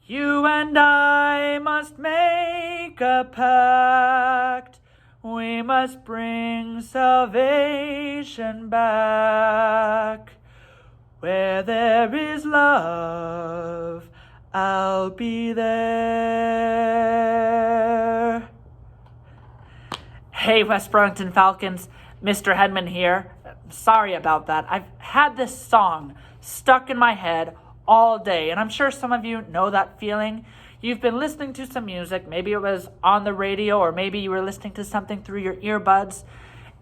You and I must make a pact. We must bring salvation back. Where there is love, I'll be there. Hey, West Burlington Falcons, Mr. Hedman here. Sorry about that. I've had this song stuck in my head all day, and I'm sure some of you know that feeling. You've been listening to some music, maybe it was on the radio, or maybe you were listening to something through your earbuds,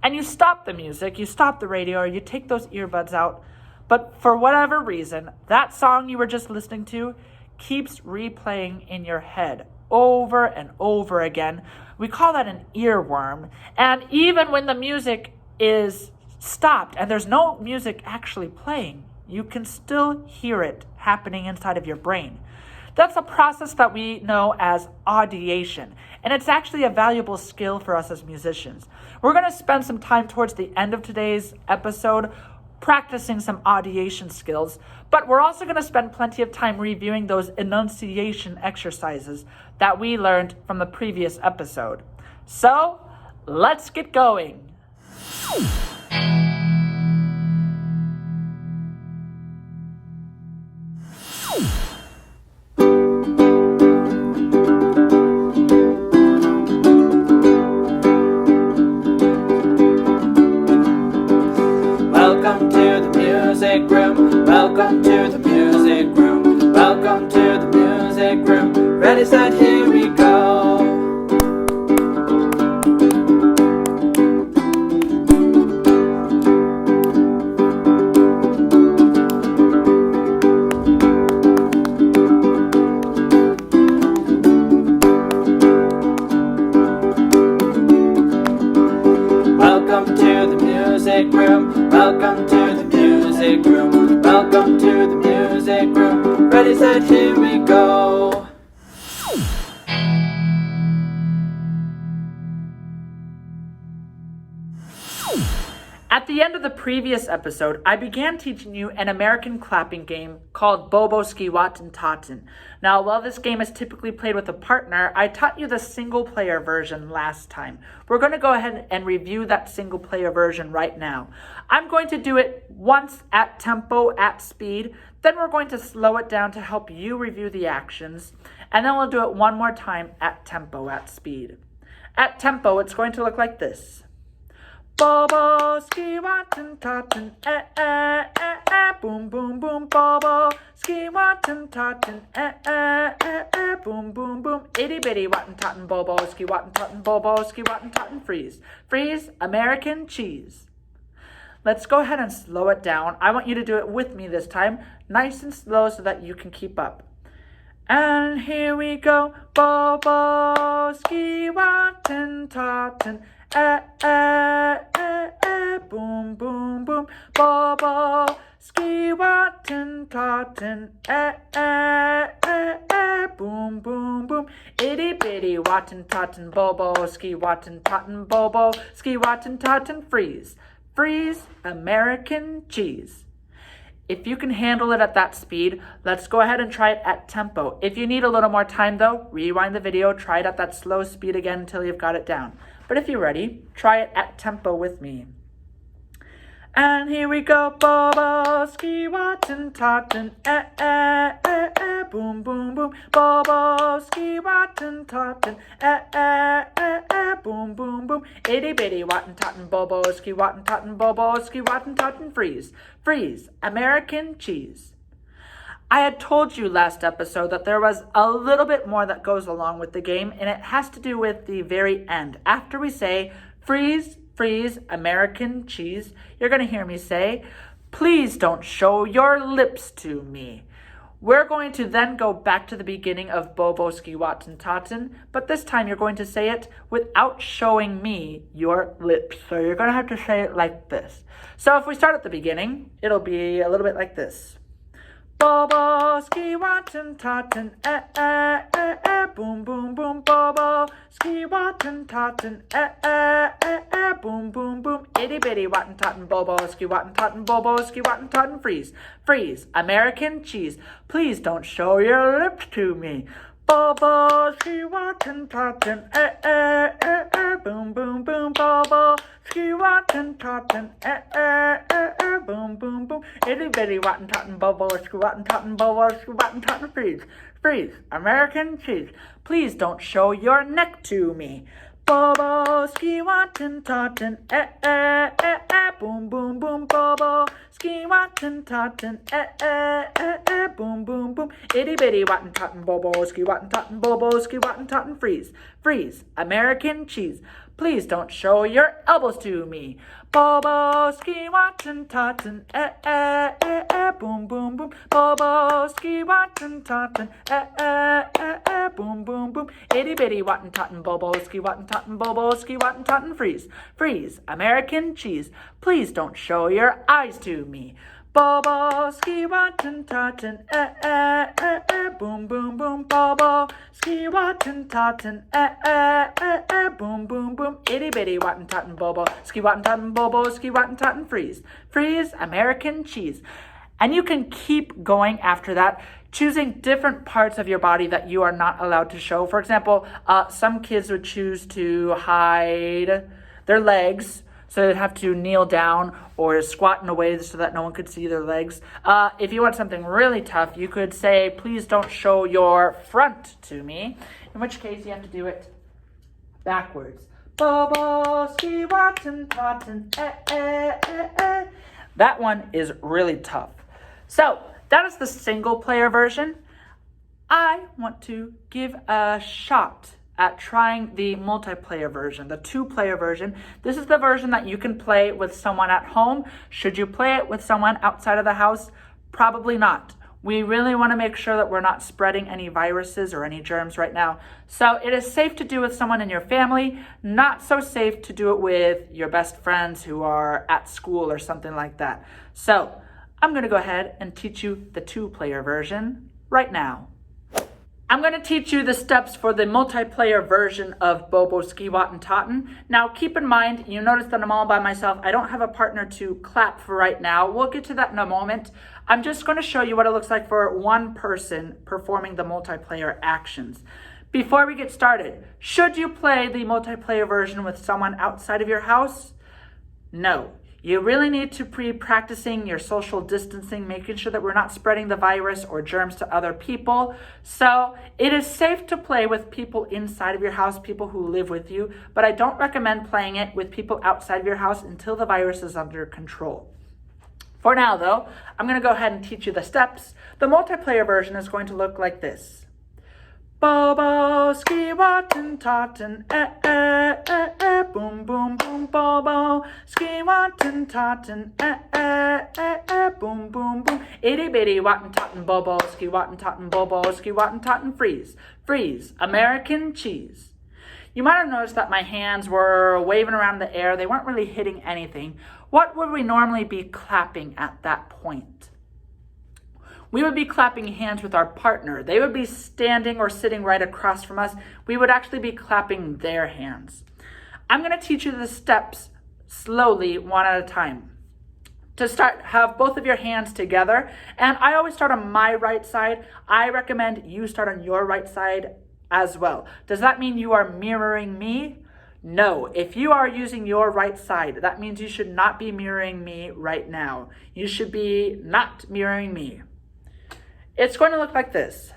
and you stop the music, you stop the radio, or you take those earbuds out, but for whatever reason, that song you were just listening to keeps replaying in your head over and over again. We call that an earworm, and even when the music is stopped and there's no music actually playing, you can still hear it happening inside of your brain. That's a process that we know as audiation, and it's actually a valuable skill for us as musicians. We're going to spend some time towards the end of today's episode practicing some audiation skills, but we're also going to spend plenty of time reviewing those enunciation exercises that we learned from the previous episode. So, let's get going. Welcome to the music room. Welcome to the music room. Welcome to the music room. Ready, set, here we go. Welcome to the music room. Welcome to the music room. Welcome to the music room. Ready, set, here we go. At the end of the previous episode, I began teaching you an American clapping game called Bobo, Waten, Taten. Now, while this game is typically played with a partner, I taught you the single-player version last time. We're going to go ahead and review that single-player version right now. I'm going to do it once at tempo, at speed, then we're going to slow it down to help you review the actions, and then we'll do it one more time at tempo, at speed. At tempo, it's going to look like this. Bobo, Waten, Taten, boom, boom, boom. Bobo, Waten, Taten, boom, boom, boom. Itty bitty Waten, Taten, Bobo, Waten, Taten, Bobo, Waten, Taten, freeze. Freeze, American cheese. Let's go ahead and slow it down. I want you to do it with me this time, nice and slow so that you can keep up. And here we go. Bobo, Waten, Taten, boom, boom, boom. Bobo, Waten, Taten, boom, boom, boom. Itty bitty Waten, Taten, Bobo, Waten, Taten, Bobo, Waten, Taten, freeze. Freeze, American cheese. If you can handle it at that speed, let's go ahead and try it at tempo. If you need a little more time though, rewind the video, try it at that slow speed again until you've got it down. But if you're ready, try it at tempo with me. And here we go. Bobo, Waten, Taten, boom, boom, boom. Bobo, Waten, Taten, boom, boom, boom. Itty bitty Waten, Taten, Bobo, Waten, Taten, Bobo, Waten, Taten, freeze. Freeze, American cheese. I had told you last episode that there was a little bit more that goes along with the game, and it has to do with the very end. After we say, freeze, freeze, American cheese, you're going to hear me say, please don't show your lips to me. We're going to then go back to the beginning of Bobo, Waten, Taten, but this time you're going to say it without showing me your lips. So you're going to have to say it like this. So if we start at the beginning, it'll be a little bit like this. Bobo, ski, Waten, Taten, boom, boom, boom. Bobo, ski, Waten, Taten, boom, boom, boom. Itty bitty, Waten, Taten, Bobo, ski, Waten, Taten, Bobo, ski, Waten, Taten, freeze. Freeze, American cheese. Please don't show your lips to me. Bobo, ski, Waten, Taten, boom, boom, boom. Bobo, ski, Waten, Taten, boom, boom, boom. Itty bitty, Waten, Taten, Bobo, ski, Waten, Taten, Bobo, ski, Waten, Taten, freeze. Freeze, American cheese. Please don't show your neck to me. Bobo, ski, Waten, Taten, boom, boom, boom. Bobo, ski, Waten, Taten, boom, boom, boom. Itty bitty, Waten, Taten, Bobo, ski, Waten, Taten, Bobo, ski, Waten, Taten, freeze. Freeze, American cheese. Please don't show your elbows to me. Bobo, ski, Waten, Taten, boom, boom, boom. Bobo, ski, Waten, Taten, boom, boom, boom. Itty bitty, Waten, Taten, Bobo, ski, Waten, Taten, Bobo, ski, Waten, Taten, freeze. Freeze, American cheese. Please don't show your eyes to me. Bobo, ski, Waten, Taten, boom, boom, boom. Bobo, ski, Waten, Taten, boom, boom, boom. Itty bitty, Waten, Taten, Bobo, ski, Waten, Taten, Bobo, ski, Waten, Taten, freeze. Freeze, American cheese. And you can keep going after that, choosing different parts of your body that you are not allowed to show. For example, some kids would choose to hide their legs, so they'd have to kneel down or squat in a way so that no one could see their legs. If you want something really tough, you could say, please don't show your front to me, in which case you have to do it backwards. Bobo, ski, Waten, Taten, That one is really tough. So that is the single player version. I want to give a shot at trying the multiplayer version, the 2-player version. This is the version that you can play with someone at home. Should you play it with someone outside of the house? Probably not. We really want to make sure that we're not spreading any viruses or any germs right now. So it is safe to do with someone in your family, not so safe to do it with your best friends who are at school or something like that. So I'm going to go ahead and teach you the 2-player version right now. I'm going to teach you the steps for the multiplayer version of Bobo, ski, Waten, Taten. Now, keep in mind, you notice that I'm all by myself. I don't have a partner to clap for right now. We'll get to that in a moment. I'm just going to show you what it looks like for one person performing the multiplayer actions. Before we get started, should you play the multiplayer version with someone outside of your house? No. You really need to be practicing your social distancing, making sure that we're not spreading the virus or germs to other people. So it is safe to play with people inside of your house, people who live with you, but I don't recommend playing it with people outside of your house until the virus is under control. For now, though, I'm going to go ahead and teach you the steps. The multiplayer version is going to look like this. Bobo, ski, Waten, Taten, boom, boom, boom. Bobo, ski, Waten, Taten, boom, boom, boom. Itty bitty, Waten, Taten, Bobo, ski, Waten, Taten, Bobo, ski, Waten, Taten, freeze. Freeze, American cheese. You might have noticed that my hands were waving around the air. They weren't really hitting anything. What would we normally be clapping at that point? We would be clapping hands with our partner. They would be standing or sitting right across from us. We would actually be clapping their hands. I'm going to teach you the steps slowly, one at a time. To start, have both of your hands together. And I always start on my right side. I recommend you start on your right side as well. Does that mean you are mirroring me? No. If you are using your right side, that means you should not be mirroring me right now. You should be not mirroring me. It's going to look like this.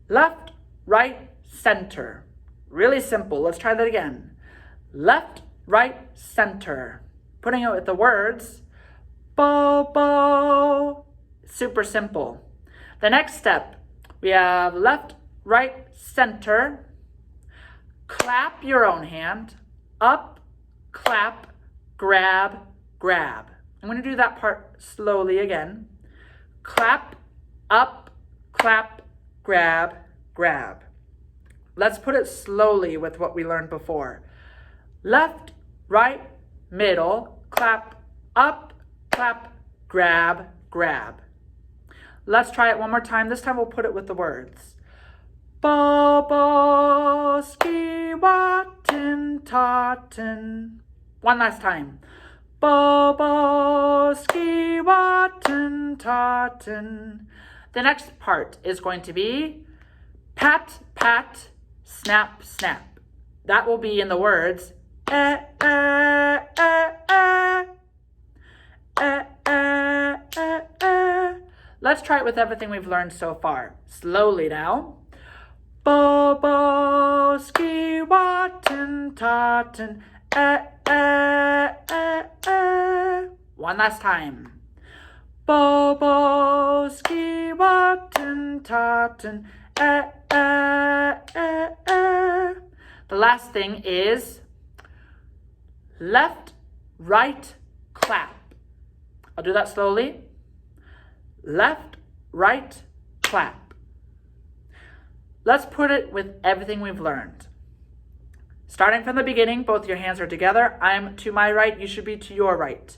Left, right, center. Really simple. Let's try that again. Left, right, center. Putting it with the words, Bobo. Super simple. The next step, we have left, right, center. Clap your own hand. Up, clap, grab, grab. I'm going to do that part slowly again. Clap, up, clap, grab, grab. Let's put it slowly with what we learned before. Left, right, middle, clap, up, clap, grab, grab. Let's try it one more time. This time we'll put it with the words. Bobo, ski, Waten, Taten. One last time. Bobo, ski, Waten, Taten. The next part is going to be pat, pat, snap, snap. That will be in the words eh, eh, eh, eh, eh, eh, eh, eh. Let's try it with everything we've learned so far. Slowly now. Bobo, ski, Waten, Taten, eh, eh, eh, eh. One last time. Bobo, ski, Waten, Taten, eh, eh, eh, eh. The last thing is left, right, clap. I'll do that slowly. Left, right, clap. Let's put it with everything we've learned. Starting from the beginning, both your hands are together. I'm to my right, you should be to your right.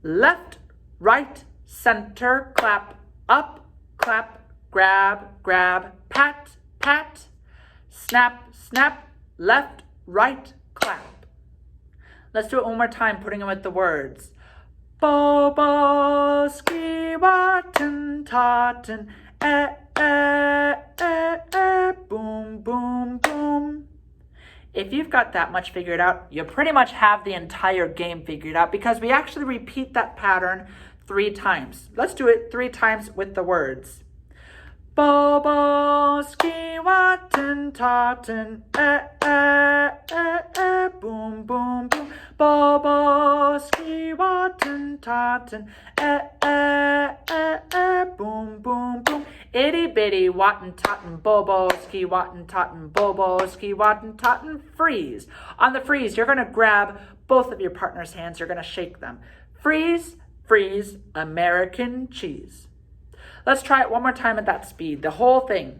Left, right, center, clap, up, clap, grab, grab, pat, pat, snap, snap, left, right, clap. Let's do it one more time, putting it with the words. Bobo, ski, Waten, Taten, eh, eh, eh, eh, boom, boom, boom. If you've got that much figured out, you pretty much have the entire game figured out because we actually repeat that pattern 3 times. Let's do it 3 times with the words. Bobo, ski, Waten, Taten, eh, eh, eh, eh, boom, boom, boom. Bobo, ski, Waten, Taten, eh, eh, eh, eh, boom, boom, boom. Itty bitty, Waten, Taten, Bobo, ski, Waten, Taten, Bobo, ski, Waten, Taten, freeze. On the freeze, you're going to grab both of your partner's hands. You're going to shake them. Freeze, freeze, American cheese. Let's try it one more time at that speed, the whole thing.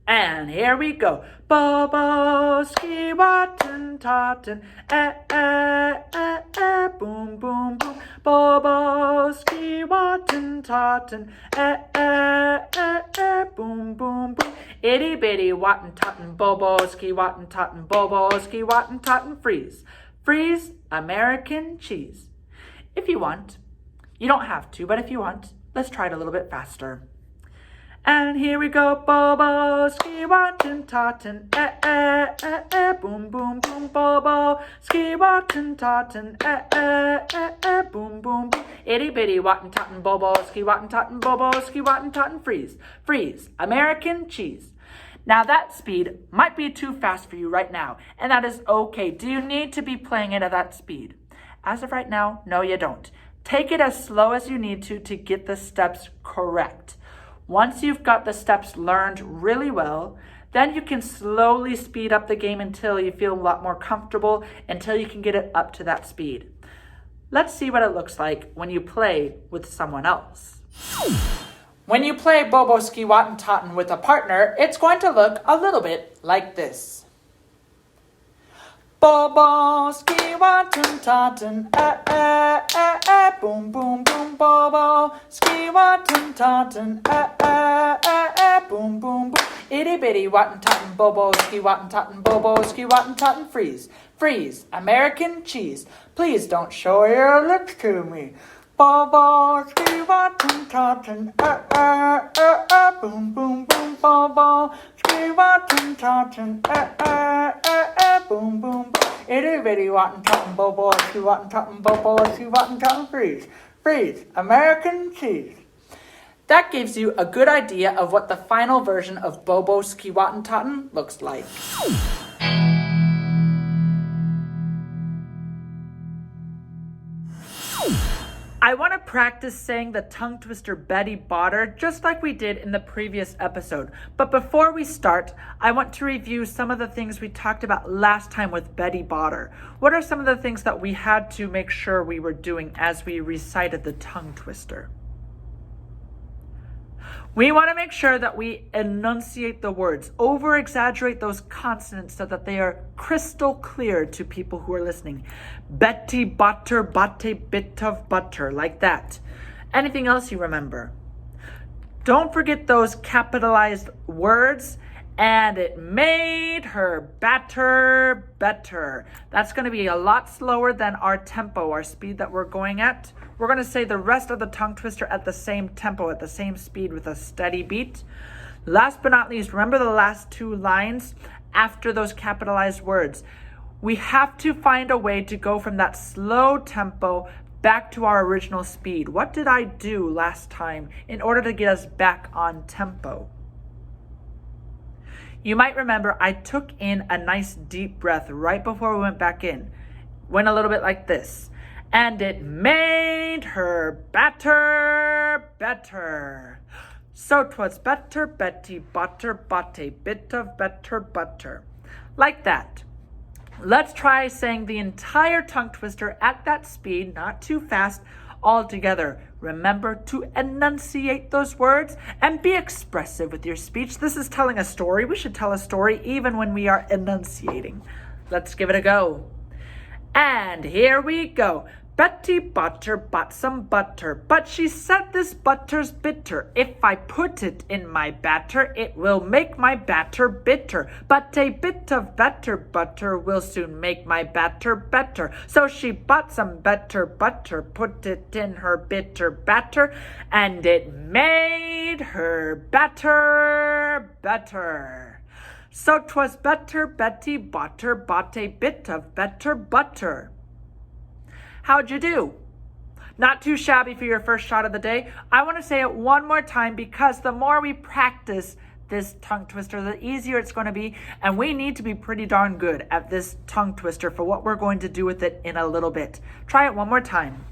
And here we go. Bobo, ski, Waten, Taten, eh, eh, eh, eh, boom, boom, boom. Bobo, ski, Waten, Taten, eh, eh, eh, eh, boom, boom, boom. Itty bitty, Waten, Taten, Bobo, ski, Waten, Taten, Bobo, ski, Waten, Taten, freeze. Freeze, American cheese. If you want, you don't have to, but if you want, let's try it a little bit faster. And here we go. Bobo, ski, Waten, Taten, eh, eh, eh, eh, boom, boom, boom. Bobo, ski, Waten, Taten, eh, eh, eh, eh, boom, boom, boom. Itty bitty, Waten, Taten, Bobo, ski, Waten, Taten, Bobo, ski, Waten, Taten, freeze. Freeze, American cheese. Now that speed might be too fast for you right now, and that is okay. Do you need to be playing it at that speed? As of right now, no, you don't. Take it as slow as you need to get the steps correct. Once you've got the steps learned really well, then you can slowly speed up the game until you feel a lot more comfortable, until you can get it up to that speed. Let's see what it looks like when you play with someone else. When you play Bobo, ski, Waten, Taten with a partner, it's going to look a little bit like this. Bobo, ski, Waten, Taten, eh, eh, eh, eh, boom, boom, boom. Bobo, ski, Waten, Taten, eh, eh, eh, eh, boom, boom, boom. Itty bitty, Waten, Taten, Bobo, ski, Waten, Taten, Bobo, ski, Waten, Taten, freeze. Freeze, American cheese. Please don't show your lips to me. Bobo, ski, Waten, Taten, eh, eh, eh, eh, boom, boom, boom. Bobo, ski, Waten, Taten, eh, eh, eh, eh, boom, boom, boom. Itty bitty, Waten, Taten, Bobo, ski, Waten, Taten, Bobo, ski, Waten, Taten, freeze. Freeze, American cheese. That gives you a good idea of what the final version of Bobo, ski, Waten, Taten looks like. I want to practice saying the tongue twister Betty Botter just like we did in the previous episode. But before we start, I want to review some of the things we talked about last time with Betty Botter. What are some of the things that we had to make sure we were doing as we recited the tongue twister? We want to make sure that we enunciate the words, over-exaggerate those consonants so that they are crystal clear to people who are listening. Betty butter, bate bit of butter, like that. Anything else you remember? Don't forget those capitalized words. And it made her batter better. That's going to be a lot slower than our tempo, our speed that we're going at. We're going to say the rest of the tongue twister at the same tempo, at the same speed with a steady beat. Last but not least, remember the last two lines after those capitalized words. We have to find a way to go from that slow tempo back to our original speed. What did I do last time in order to get us back on tempo? You might remember I took in a nice deep breath right before we went back in. Went a little bit like this. And it made her batter better. So 'twas better Betty butter bought a bit of better butter. Like that. Let's try saying the entire tongue twister at that speed, not too fast, all together. Remember to enunciate those words and be expressive with your speech. This is telling a story. We should tell a story even when we are enunciating. Let's give it a go. And here we go. Betty Butter bought some butter, but she said this butter's bitter. If I put it in my batter, it will make my batter bitter. But a bit of better butter will soon make my batter better. So she bought some better butter, put it in her bitter batter, and it made her batter better. So 'twas better Betty Butter bought a bit of better butter. How'd you do? Not too shabby for your first shot of the day. I want to say it one more time because the more we practice this tongue twister, the easier it's going to be. And we need to be pretty darn good at this tongue twister for what we're going to do with it in a little bit. Try it one more time.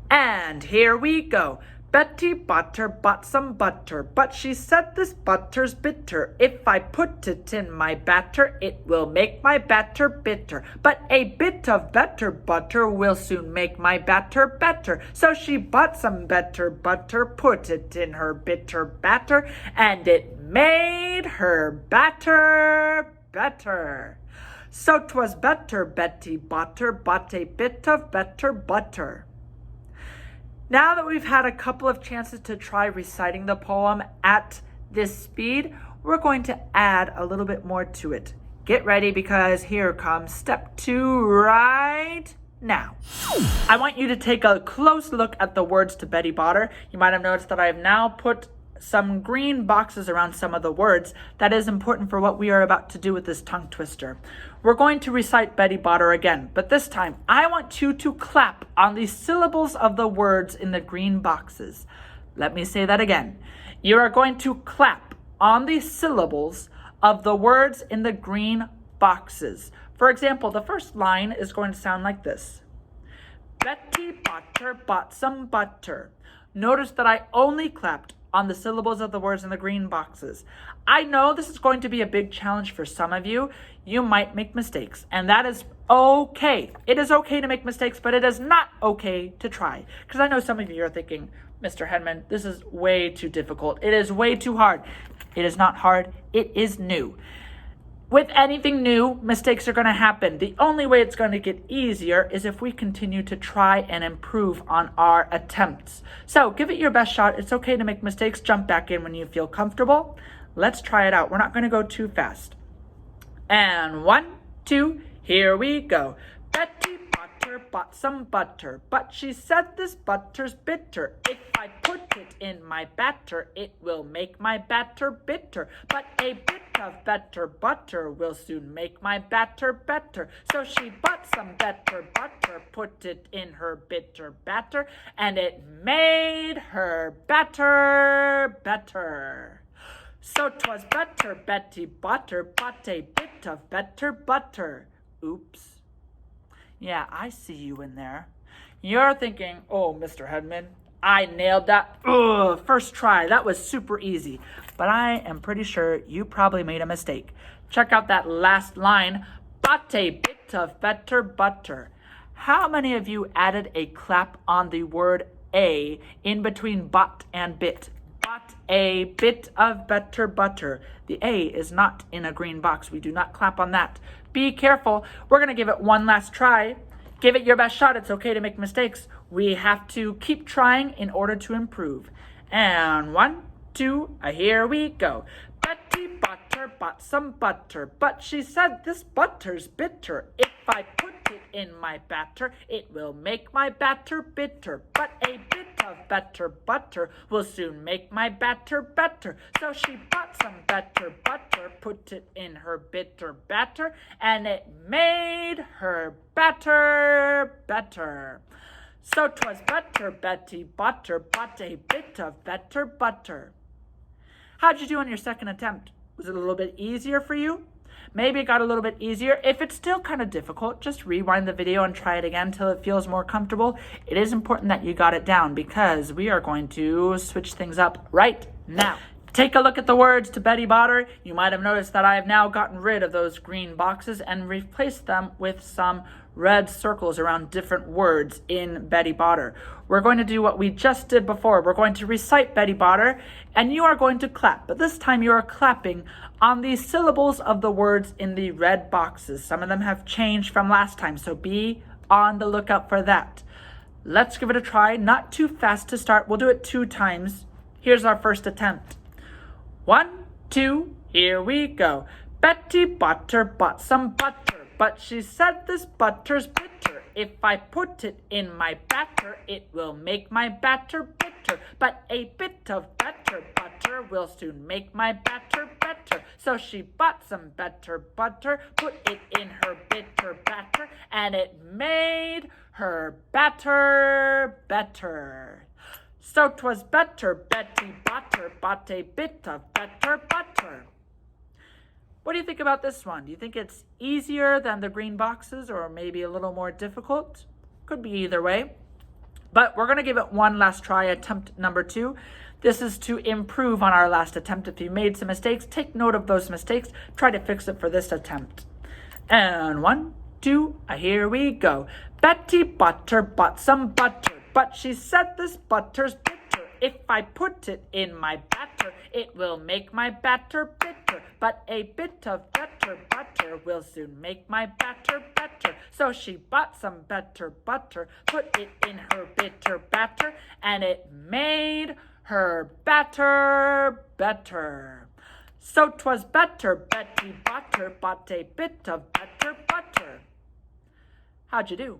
And here we go. Betty Butter bought some butter, but she said this butter's bitter. If I put it in my batter, it will make my batter bitter. But a bit of better butter will soon make my batter better. So she bought some better butter, put it in her bitter batter, and it made her batter better. So 'twas better Betty Butter bought a bit of better butter. Now that we've had a couple of chances to try reciting the poem at this speed, we're going to add a little bit more to it. Get ready because here comes step 2 right now. I want you to take a close look at the words to Betty Butter. You might have noticed that I have now put some green boxes around some of the words. That is important for what we are about to do with this tongue twister. We're going to recite Betty Butter again, but this time I want you to clap on the syllables of the words in the green boxes. Let me say that again. You are going to clap on the syllables of the words in the green boxes. For example, the first line is going to sound like this. Betty Butter bought some butter. Notice that I only clapped on the syllables of the words in the green boxes. I know this is going to be a big challenge for some of you. You might make mistakes, and that is okay. It is okay to make mistakes, but it is not okay to try. Because I know some of you are thinking, Mr. Hedman, this is way too difficult. It is way too hard. It is not hard. It is new. With anything new, mistakes are going to happen. The only way it's going to get easier is if we continue to try and improve on our attempts. So give it your best shot. It's okay to make mistakes. Jump back in when you feel comfortable. Let's try it out. We're not going to go too fast. And 1, 2, here we go. Betty Butter bought some butter, but she said this butter's bitter. If I put it in my batter, it will make my batter bitter. But a bit of better butter will soon make my batter better. So she bought some better butter, put it in her bitter batter, and it made her batter better. So 'twas better Betty Butter bought a bit of better butter. Oops. Yeah, I see you in there. You're thinking, oh, Mr. Hedman, I nailed that. Ugh, first try. That was super easy. But I am pretty sure you probably made a mistake. Check out that last line. Bought a bit of better butter. How many of you added a clap on the word a in between bought and bit? Bought a bit of better butter. The a is not in a green box. We do not clap on that. Be careful. We're going to give it one last try. Give it your best shot. It's okay to make mistakes. We have to keep trying in order to improve. And 1, 2, here we go. Betty Butter bought some butter, but she said this butter's bitter. If I put it in my batter, it will make my batter bitter. But a bit of better butter will soon make my batter better. So she bought some better butter, put it in her bitter batter, and it made her batter better. So 'twas better Betty Butter bought a bit of better butter. How'd you do on your second attempt? Was it a little bit easier for you? Maybe it got a little bit easier. If it's still kind of difficult, just rewind the video and try it again until it feels more comfortable. It is important that you got it down because we are going to switch things up right now. Take a look at the words to Betty Butter. You might have noticed that I have now gotten rid of those green boxes and replaced them with some red circles around different words in Betty Butter. We're going to do what we just did before. We're going to recite Betty Butter, and you are going to clap. But this time you are clapping on the syllables of the words in the red boxes. Some of them have changed from last time, so be on the lookout for that. Let's give it a try. Not too fast to start. We'll do it 2 times. Here's our first attempt. 1, 2, here we go. Betty Butter bought some butter, but she said this butter's bitter. If I put it in my batter, it will make my batter bitter. But a bit of better butter will soon make my batter better. So she bought some better butter, put it in her bitter batter, and it made her batter better. So 'twas better Betty Butter bought a bit of better butter. What do you think about this one? Do you think it's easier than the green boxes or maybe a little more difficult? Could be either way. But we're going to give it one last try, attempt number 2. This is to improve on our last attempt. If you made some mistakes, take note of those mistakes. Try to fix it for this attempt. And 1, 2, here we go. Betty Butter bought some butter, but she said this butter's bitter. If I put it in my batter, it will make my batter bitter. But a bit of better butter will soon make my batter better. So she bought some better butter, put it in her bitter batter, and it made her batter better. So 'twas better Betty Butter bought a bit of better butter. How'd you do?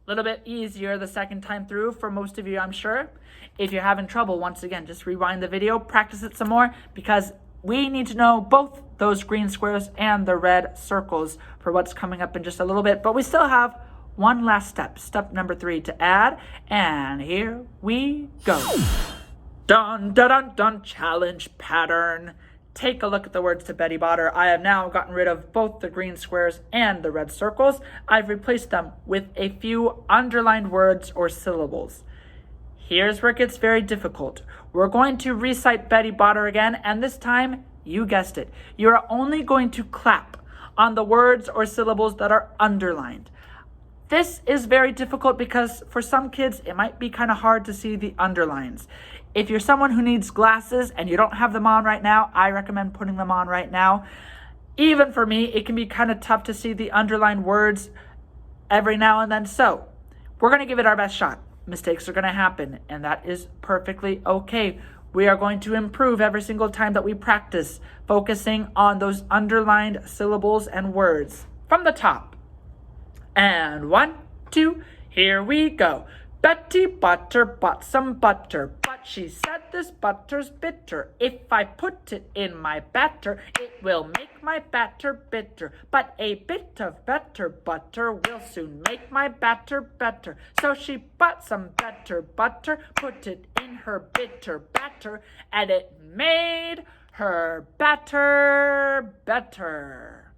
Little bit easier the second time through for most of you, I'm sure. If you're having trouble, once again, just rewind the video, practice it some more, because we need to know both those green squares and the red circles for what's coming up in just a little bit. But we still have one last step, step number 3 to add, and here we go. Dun, dun, dun, dun, challenge pattern. Take a look at the words to Betty Butter. I have now gotten rid of both the green squares and the red circles. I've replaced them with a few underlined words or syllables. Here's where it gets very difficult. We're going to recite Betty Butter again, and this time, you guessed it, you're only going to clap on the words or syllables that are underlined. This is very difficult because for some kids, it might be kind of hard to see the underlines. If you're someone who needs glasses and you don't have them on right now, I recommend putting them on right now. Even for me, it can be kind of tough to see the underlined words every now and then. So we're going to give it our best shot. Mistakes are going to happen, and that is perfectly okay. We are going to improve every single time that we practice, focusing on those underlined syllables and words from the top. And 1, 2, here we go. Betty Butter bought some butter, but she said this butter's bitter. If I put it in my batter, it will make my batter bitter. But a bit of better butter will soon make my batter better. So she bought some better butter, put it in her bitter batter, and it made her batter better.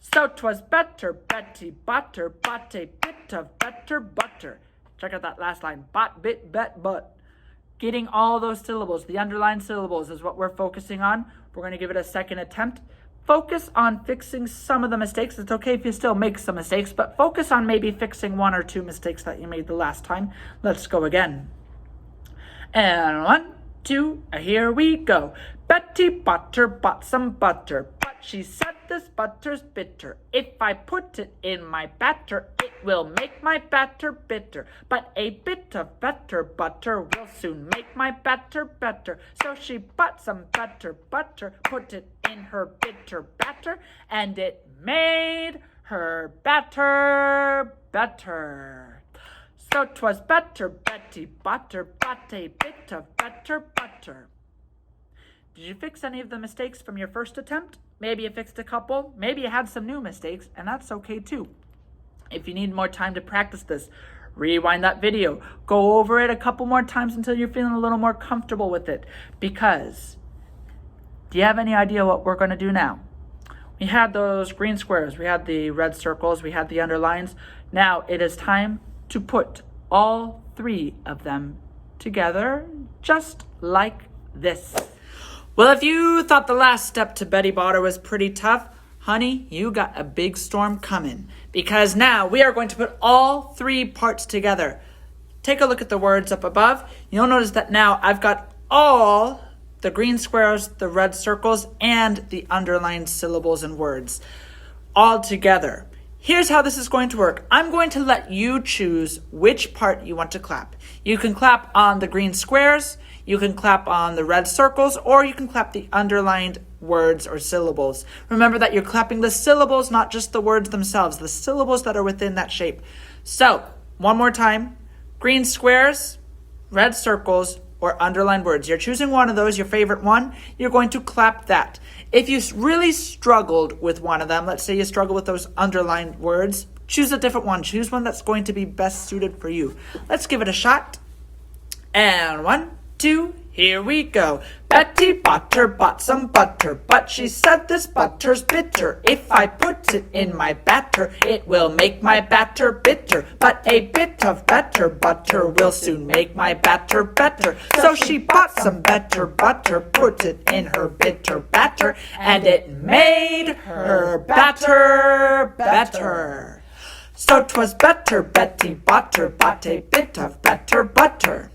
So 'twas better Betty Butter bought a bit of better butter. Check out that last line, bot, bit, bet, but. Getting all those syllables, the underlined syllables is what we're focusing on. We're going to give it a second attempt. Focus on fixing some of the mistakes. It's okay if you still make some mistakes, but focus on maybe fixing 1 or 2 mistakes that you made the last time. Let's go again. And 1, 2, here we go. Betty Butter bought some butter, but she said, this butter's bitter. If I put it in my batter, it will make my batter bitter. But a bit of better butter will soon make my batter better. So she bought some better butter, put it in her bitter batter, and it made her batter better. So 'twas better Betty butter, but a bit of better butter. Did you fix any of the mistakes from your first attempt? Maybe you fixed a couple. Maybe you had some new mistakes, and that's okay too. If you need more time to practice this, rewind that video. Go over it a couple more times until you're feeling a little more comfortable with it. Because, do you have any idea what we're going to do now? We had those green squares. We had the red circles. We had the underlines. Now it is time to put all three of them together, just like this. Well, if you thought the last step to Betty Botter was pretty tough, honey, you got a big storm coming. Because now we are going to put all three parts together. Take a look at the words up above. You'll notice that now I've got all the green squares, the red circles, and the underlined syllables and words all together. Here's how this is going to work. I'm going to let you choose which part you want to clap. You can clap on the green squares, you can clap on the red circles, or you can clap the underlined words or syllables. Remember that you're clapping the syllables, not just the words themselves, the syllables that are within that shape. So, one more time, green squares, red circles, or underlined words. You're choosing one of those, your favorite one, you're going to clap that. If you really struggled with one of them, let's say you struggle with those underlined words, choose a different one. Choose one that's going to be best suited for you. Let's give it a shot. And 1, 2, here we go. Betty Botter bought some butter, but she said this butter's bitter. If I put it in my batter, it will make my batter bitter. But a bit of better butter will soon make my batter better. So she bought some better butter, put it in her bitter batter, and it made her batter better. So 'twas better Betty Botter bought a bit of better butter.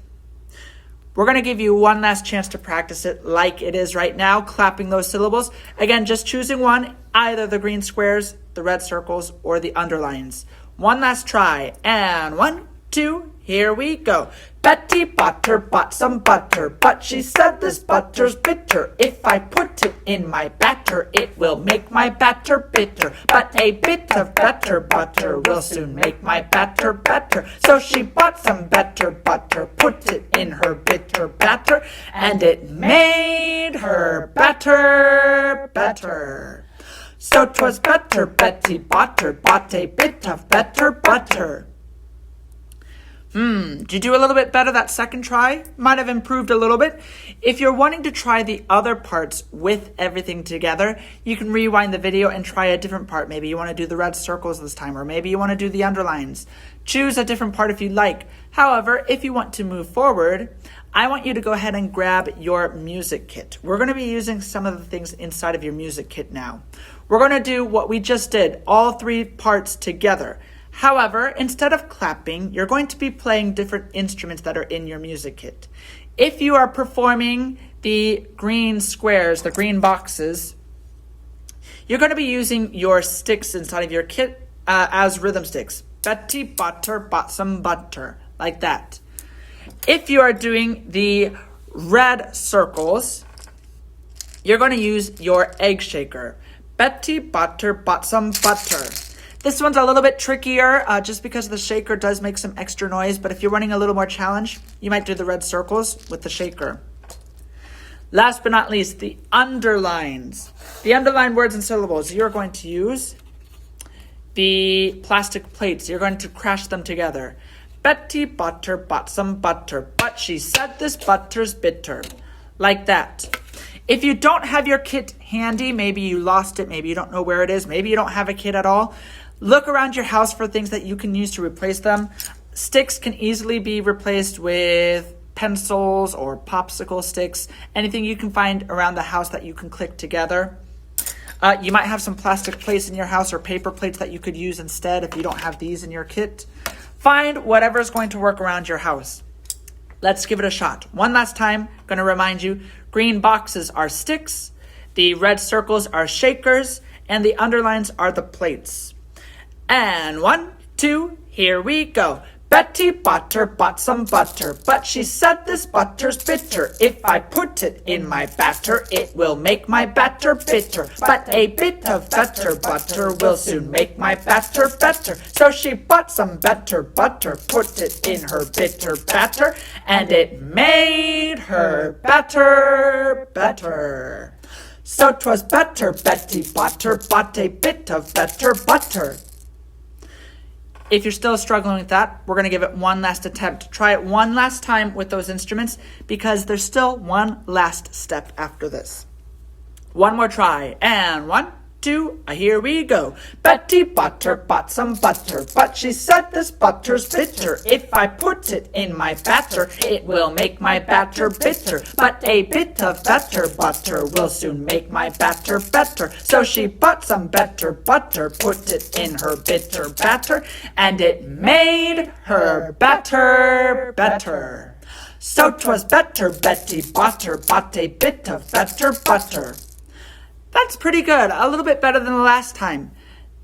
We're going to give you one last chance to practice it like it is right now, clapping those syllables. Again, just choosing one, either the green squares, the red circles, or the underlines. One last try, and 1, 2, here we go. Betty Botter bought some butter, but she said this butter's bitter. If I put it in my batter, it will make my batter bitter. But a bit of better butter will soon make my batter better. So she bought some better butter, put it in her bitter batter, and it made her batter better. So 'twas better Betty Botter bought a bit of better butter. Did you do a little bit better that second try? Might have improved a little bit. If you're wanting to try the other parts with everything together, you can rewind the video and try a different part. Maybe you want to do the red circles this time, or maybe you want to do the underlines. Choose a different part if you'd like. However, if you want to move forward, I want you to go ahead and grab your music kit. We're going to be using some of the things inside of your music kit now. We're going to do what we just did, all three parts together. However, instead of clapping, you're going to be playing different instruments that are in your music kit. If you are performing the green squares, the green boxes, you're going to be using your sticks inside of your kit as rhythm sticks. Betty Botter bought some butter, like that. If you are doing the red circles, you're going to use your egg shaker. Betty Botter bought some butter. This one's a little bit trickier just because the shaker does make some extra noise, but if you're running a little more challenge, you might do the red circles with the shaker. Last but not least, the underlines. The underlined words and syllables, you're going to use the plastic plates. You're going to crash them together. Betty Botter bought some butter, but she said this butter's bitter. Like that. If you don't have your kit handy, maybe you lost it, maybe you don't know where it is, maybe you don't have a kit at all, look around your house for things that you can use to replace them. Sticks can easily be replaced with pencils or popsicle sticks, anything you can find around the house that you can click together. You might have some plastic plates in your house or paper plates that you could use instead if you don't have these in your kit. Find whatever is going to work around your house. Let's give it a shot. One last time, going to remind you, green boxes are sticks. The red circles are shakers, and the underlines are the plates. And 1, 2, here we go. Betty Butter bought some butter, but she said this butter's bitter. If I put it in my batter, it will make my batter bitter. But a bit of better butter will soon make my batter better. So she bought some better butter, put it in her bitter batter, and it made her batter better. So 'twas better Betty Butter bought a bit of better butter. If you're still struggling with that, we're going to give it one last attempt. Try it one last time with those instruments because there's still one last step after this. One more try. And 1, 2, here we go. Betty Butter bought some butter, but she said this butter's bitter. If I put it in my batter, it will make my batter bitter. But a bit of better butter will soon make my batter better. So she bought some better butter, put it in her bitter batter, and it made her batter better. So 'twas better Betty Butter bought a bit of better butter. That's pretty good. A little bit better than the last time.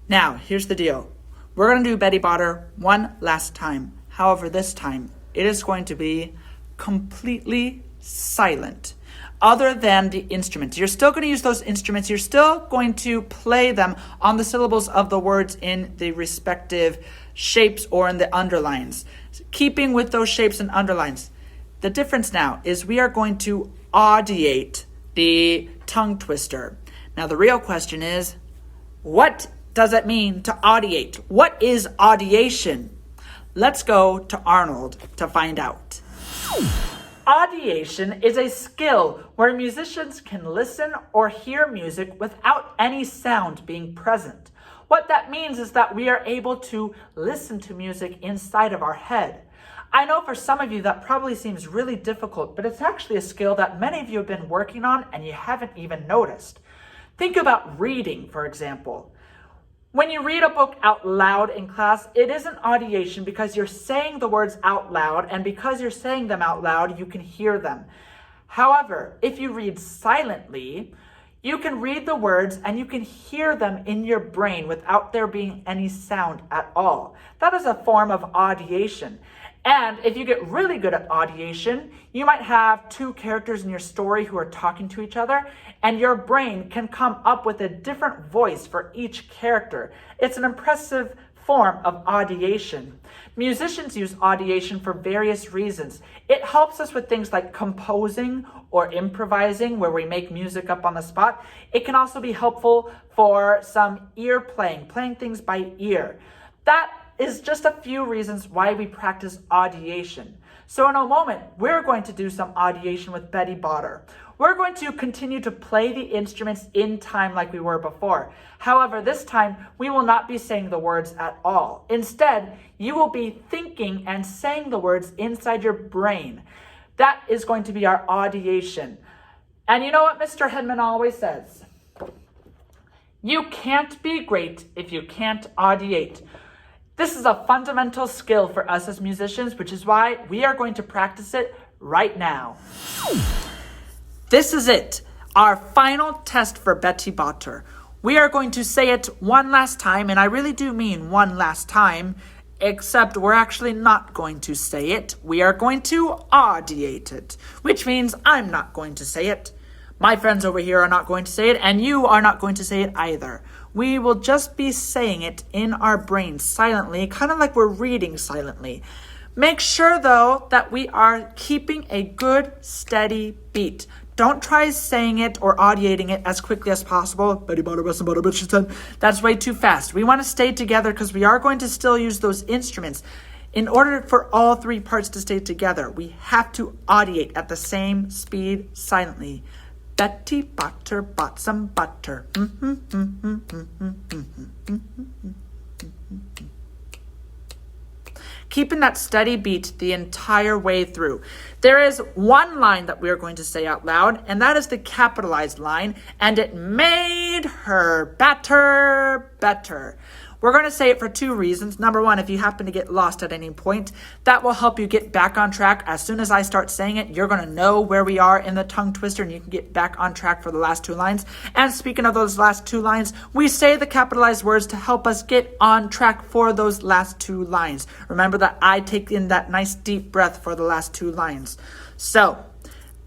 Now, here's the deal. We're going to do Betty Butter one last time. However, this time, it is going to be completely silent, other than the instruments. You're still going to use those instruments. You're still going to play them on the syllables of the words in the respective shapes or in the underlines, keeping with those shapes and underlines. The difference now is we are going to audiate the tongue twister. Now, the real question is, what does it mean to audiate? What is audiation? Let's go to Arnold to find out. Audiation is a skill where musicians can listen or hear music without any sound being present. What that means is that we are able to listen to music inside of our head. I know for some of you that probably seems really difficult, but it's actually a skill that many of you have been working on and you haven't even noticed. Think about reading, for example. When you read a book out loud in class, it isn't audiation because you're saying the words out loud, and because you're saying them out loud, you can hear them. However, if you read silently, you can read the words and you can hear them in your brain without there being any sound at all. That is a form of audiation. And if you get really good at audiation, you might have two characters in your story who are talking to each other, and your brain can come up with a different voice for each character. It's an impressive form of audiation. Musicians use audiation for various reasons. It helps us with things like composing or improvising, where we make music up on the spot. It can also be helpful for some ear playing things by ear. That is just a few reasons why we practice audiation. So in a moment, we're going to do some audiation with Betty Butter. We're going to continue to play the instruments in time like we were before. However, this time, we will not be saying the words at all. Instead, you will be thinking and saying the words inside your brain. That is going to be our audiation. And you know what Mr. Hedman always says? You can't be great if you can't audiate. This is a fundamental skill for us as musicians, which is why we are going to practice it right now. This is it, our final test for Betty Butter. We are going to say it one last time, and I really do mean one last time, except we're actually not going to say it. We are going to audiate it, which means I'm not going to say it. My friends over here are not going to say it, and you are not going to say it either. We will just be saying it in our brains silently, kind of like we're reading silently. Make sure, though, that we are keeping a good, steady beat. Don't try saying it or audiating it as quickly as possible. Betty Butter, she said. That's way too fast. We want to stay together because we are going to still use those instruments. In order for all three parts to stay together, we have to audiate at the same speed silently. Betty Butter bought some butter. Keeping that steady beat the entire way through. There is one line that we are going to say out loud, and that is the capitalized line, and it made her batter better. We're going to say it for two reasons. Number one, if you happen to get lost at any point, that will help you get back on track. As soon as I start saying it, you're going to know where we are in the tongue twister and you can get back on track for the last two lines. And speaking of those last two lines, we say the capitalized words to help us get on track for those last two lines. Remember that I take in that nice deep breath for the last two lines. So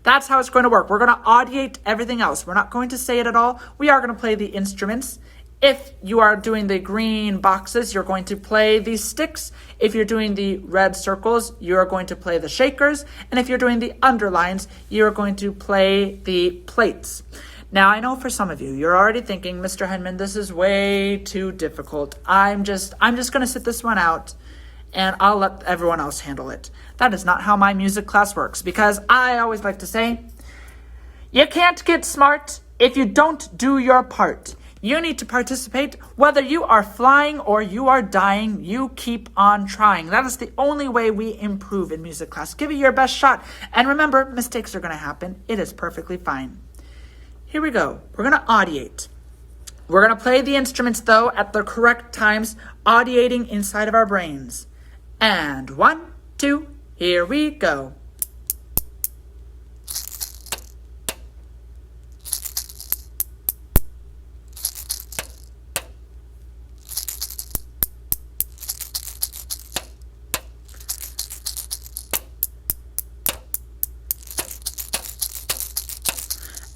that's how it's going to work. We're going to audiate everything else. We're not going to say it at all. We are going to play the instruments. If you are doing the green boxes, you're going to play the sticks. If you're doing the red circles, you're going to play the shakers. And if you're doing the underlines, you're going to play the plates. Now, I know for some of you, you're already thinking, Mr. Hedman, this is way too difficult. I'm just going to sit this one out and I'll let everyone else handle it. That is not how my music class works, because I always like to say, you can't get smart if you don't do your part. You need to participate. Whether you are flying or you are dying, you keep on trying. That is the only way we improve in music class. Give it your best shot. And remember, mistakes are going to happen. It is perfectly fine. Here we go. We're going to audiate. We're going to play the instruments, though, at the correct times, audiating inside of our brains. And 1, 2, here we go.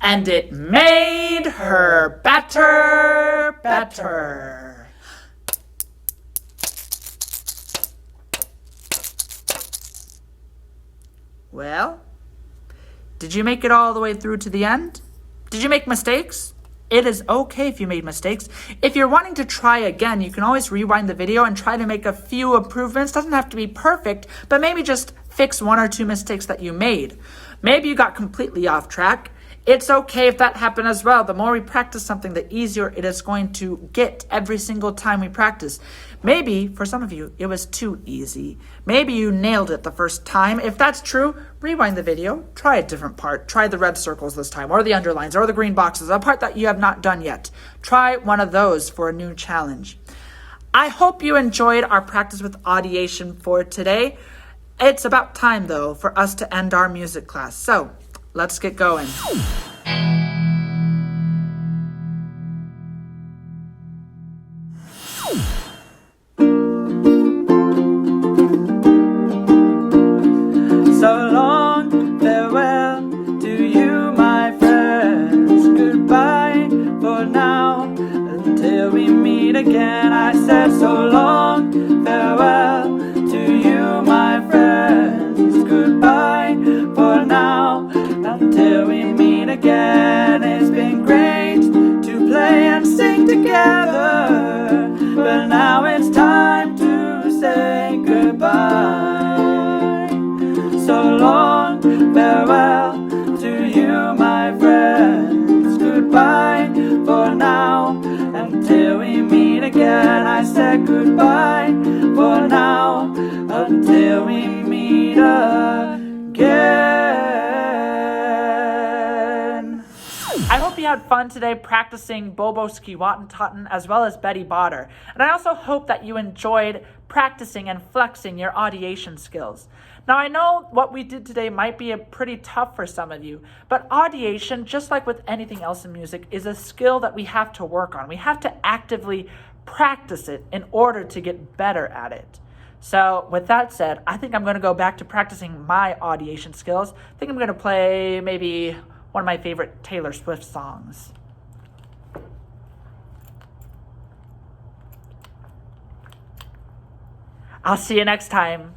And it made her better, better. Well, did you make it all the way through to the end? Did you make mistakes? It is okay if you made mistakes. If you're wanting to try again, you can always rewind the video and try to make a few improvements. Doesn't have to be perfect, but maybe just fix 1 or 2 mistakes that you made. Maybe you got completely off track. It's okay if that happened as well. The more we practice something, the easier it is going to get every single time we practice. Maybe, for some of you, it was too easy. Maybe you nailed it the first time. If that's true, rewind the video, try a different part. Try the red circles this time, or the underlines, or the green boxes, a part that you have not done yet. Try one of those for a new challenge. I hope you enjoyed our practice with audiation for today. It's about time, though, for us to end our music class. So, let's get going. So long, farewell to you, my friends. Goodbye for now, until we meet again. I said so long, farewell to you, my friends. Goodbye for now, until we meet again. It's been great to play and sing together, but now it's time to say goodbye. So long, farewell to you, my friends. Goodbye for now, until we meet again. I said goodbye for now, until we meet again. I hope you had fun today practicing Bobo, Waten, Taten, as well as Betty Botter. And I also hope that you enjoyed practicing and flexing your audiation skills. Now, I know what we did today might be pretty tough for some of you, but audiation, just like with anything else in music, is a skill that we have to work on. We have to actively practice it in order to get better at it. So with that said, I think I'm going to go back to practicing my audiation skills. I think I'm going to play maybe one of my favorite Taylor Swift songs. I'll see you next time.